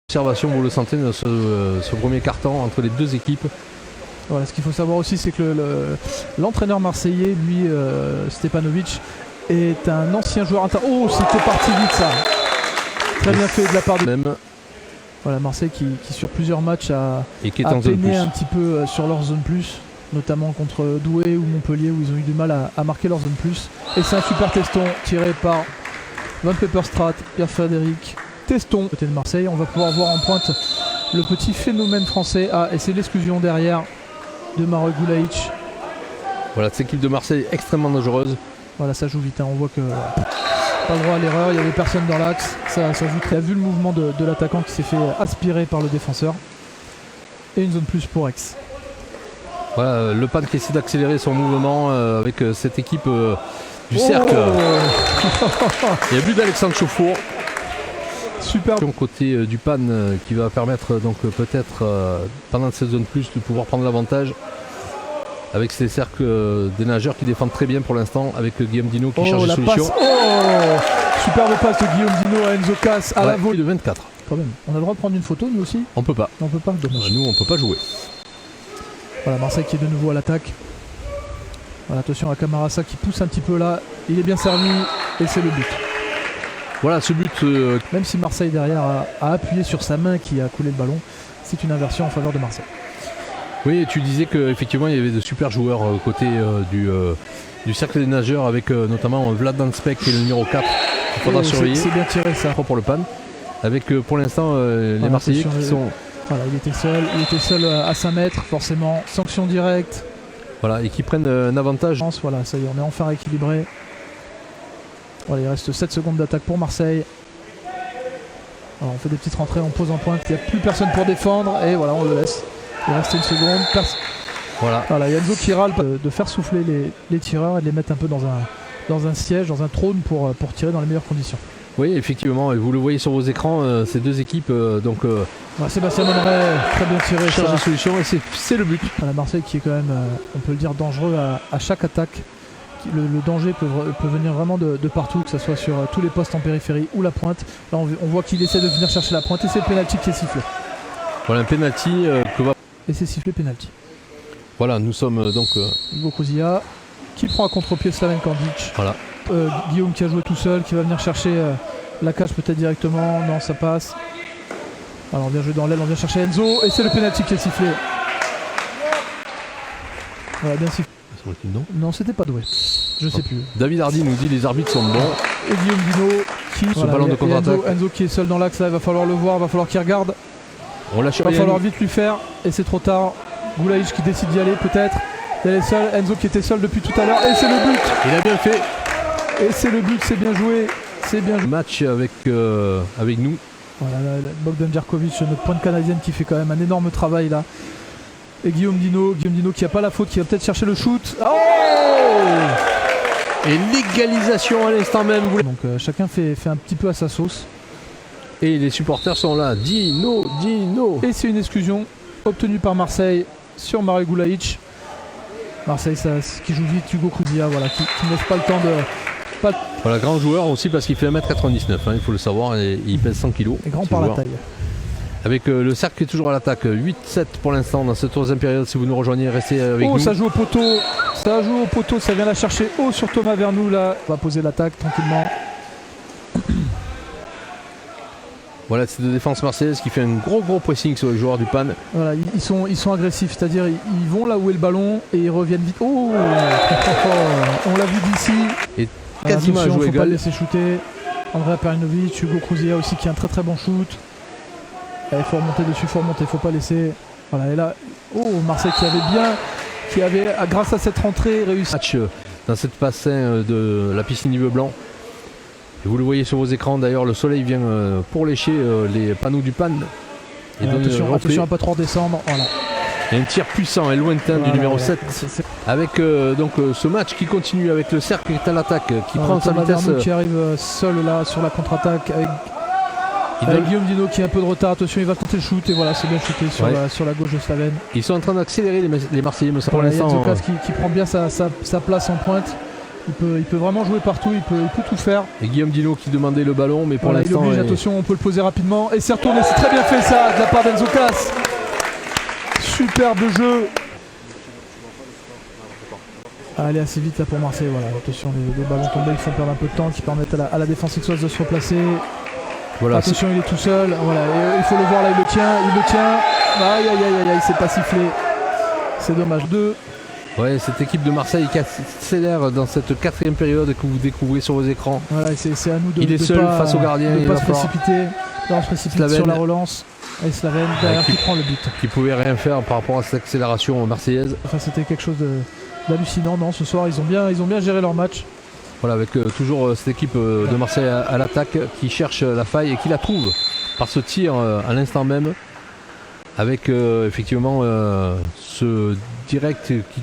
Observation, vous le sentez, dans ce premier carton entre les deux équipes. Voilà, ce qu'il faut savoir aussi, c'est que l'entraîneur marseillais, lui, Stepanovic, est un ancien joueur Oh, c'était parti vite ça. Très bien fait de la part de même. Voilà, Marseille qui sur plusieurs matchs a peiné un petit peu sur leur zone plus, notamment contre Douai ou Montpellier où ils ont eu du mal à marquer leur zone plus. Et c'est un super teston tiré par Van Peperstraat, Pierre-Frédéric Teston côté de Marseille. On va pouvoir voir en pointe le petit phénomène français. Ah, et c'est l'exclusion derrière de Marek Gulajic. Voilà, cette équipe de Marseille extrêmement dangereuse. Voilà, ça joue vite, hein. On voit que pas le droit à l'erreur, il n'y avait personne dans l'axe. Ça joue très. Il a vu le mouvement de l'attaquant qui s'est fait aspirer par le défenseur. Et une zone plus pour Aix. Voilà, Le Pan qui essaie d'accélérer son mouvement avec cette équipe du cercle. Il y a but d'Alexandre Chauffour. Super. Côté du Pan qui va permettre donc peut-être pendant cette zone plus de pouvoir prendre l'avantage. Avec ces cercles des nageurs qui défendent très bien pour l'instant, avec Guillaume Dino qui cherche des solutions. Superbe passe de Guillaume Dino à Enzo Casse à la volée de 24. Quand même. On a le droit de prendre une photo nous aussi? On peut pas. On peut pas, dommage. Nous on peut pas jouer. Voilà, Marseille qui est de nouveau à l'attaque. Voilà, attention à Camarasa qui pousse un petit peu là. Il est bien servi et c'est le but. Voilà ce but. Même si Marseille derrière a appuyé sur sa main qui a coulé le ballon, c'est une inversion en faveur de Marseille. Oui, tu disais qu'effectivement il y avait de super joueurs côté du cercle des nageurs avec notamment Vlad Danspek qui est le numéro 4 qu'il faudra surveiller. C'est bien tiré ça. Pour le Pan. Avec pour l'instant les Marseillais qui sont... Voilà, il était seul à 5 mètres forcément. Sanction directe. Voilà, et qui prennent un avantage. Voilà, ça y est, on est enfin rééquilibré. Voilà, il reste 7 secondes d'attaque pour Marseille. Alors, on fait des petites rentrées, on pose en pointe. Il n'y a plus personne pour défendre et voilà, on le laisse. Il reste une seconde. Voilà, il y a Enzo qui râle de faire souffler les tireurs et de les mettre un peu dans un siège, dans un trône pour tirer dans les meilleures conditions. Oui, effectivement, et vous le voyez sur vos écrans, ces deux équipes. Sébastien Monneray, très bien tiré. Cherche des solutions et c'est le but. Voilà, Marseille qui est quand même, on peut le dire, dangereux à chaque attaque. Le danger peut venir vraiment de partout, que ce soit sur tous les postes en périphérie ou la pointe. Là, on voit qu'il essaie de venir chercher la pointe et c'est le pénalty qui est sifflé. Voilà, un pénalty Et c'est sifflé pénalty. Voilà, nous sommes donc... Hugo Krouzia qui prend à contre-pied Slaven Kandic. Voilà. Guillaume qui a joué tout seul, qui va venir chercher la cage peut-être directement. Non, ça passe. Alors on vient jouer dans l'aile, on vient chercher Enzo et c'est le pénalty qui est sifflé. Voilà, bien sifflé. Non, c'était pas doué. Je sais plus. David Hardy nous dit les arbitres sont bons. Et Guillaume Dino qui... ballon de contre-attaque. Enzo qui est seul dans l'axe là, il va falloir le voir, il va falloir qu'il regarde. On lâche rien. Il va falloir vite lui faire et c'est trop tard. Gulajic qui décide d'y aller peut-être. Il est seul. Enzo qui était seul depuis tout à l'heure et c'est le but. Il a bien fait. Et c'est le but, c'est bien joué. C'est bien joué. Match avec nous. Voilà, Bogdan Djerkovic, notre pointe canadienne qui fait quand même un énorme travail là. Et Guillaume Dino qui n'a pas la faute, qui va peut-être chercher le shoot. Oh et l'égalisation à l'instant même. Donc chacun fait un petit peu à sa sauce. Et les supporters sont là. Dino. Et c'est une exclusion obtenue par Marseille sur Marek Gulajic. Marseille qui joue vite, Hugo Krouzia, voilà, qui ne laisse pas le temps de... Voilà, grand joueur aussi parce qu'il fait 1m99, il faut le savoir, et il pèse 100 kg. Et grand par la taille. Avec le cercle qui est toujours à l'attaque, 8-7 pour l'instant dans cette troisième période. Si vous nous rejoignez, restez avec nous. Oh, ça joue au poteau, ça vient la chercher haut sur Thomas Vernou là. On va poser l'attaque tranquillement. Voilà, c'est de défense marseillaise qui fait un gros pressing sur les joueurs du Pan. Voilà, ils sont agressifs, c'est-à-dire ils vont là où est le ballon et ils reviennent vite. Oh, on l'a vu d'ici. Et quasiment à jouer égal. Faut pas le laisser shooter. Andrea Perinovic, Hugo Krouzia aussi qui a un très bon shoot. Il faut remonter dessus, faut pas laisser. Voilà, et là, Marseille qui avait grâce à cette rentrée réussi. Match dans cette bassin de la piscine Yves Blanc. Et vous le voyez sur vos écrans, d'ailleurs le soleil vient pour lécher les panneaux du Pan. Et attention à pas trop redescendre. Voilà. Il y a un tir puissant et lointain du numéro 7. Avec ce match qui continue avec le cercle qui est à l'attaque, qui prend sa vitesse. Qui arrive seul là sur la contre-attaque avec Guillaume Dino qui a un peu de retard. Attention, il va compter le shoot et voilà, c'est bien shooté sur la gauche de Slaven. Ils sont en train d'accélérer les Marseillais, mais ça pour l'instant. Qui prend bien sa place en pointe. Il peut vraiment jouer partout, il peut tout faire. Et Guillaume Dino qui demandait le ballon, mais pour voilà, l'instant. Il oblige, attention, on peut le poser rapidement. Et c'est retourné, c'est très bien fait ça de la part d'Enzo Cas. Superbe jeu. Allez, assez vite là pour Marseille. Voilà, attention, les ballons tombés qui font perdre un peu de temps, qui permettent à la défense exoise de se replacer. Voilà, attention, il est tout seul. Voilà, et il faut le voir là, il le tient. Aïe, aïe, aïe, aïe, il s'est pas sifflé. C'est dommage. Ouais, cette équipe de Marseille qui accélère dans cette 4e période que vous découvrez sur vos écrans. Voilà, c'est à nous de il est seul face au gardien. De ne pas se précipiter. On se précipite sur la relance. Et Slaven derrière qui prend le but. Qui pouvait rien faire par rapport à cette accélération marseillaise. Enfin, c'était quelque chose d'hallucinant. Non, ce soir, ils ont bien géré leur match. Voilà, avec toujours cette équipe de Marseille à l'attaque qui cherche la faille et qui la trouve par ce tir à l'instant même. Avec effectivement ce direct qui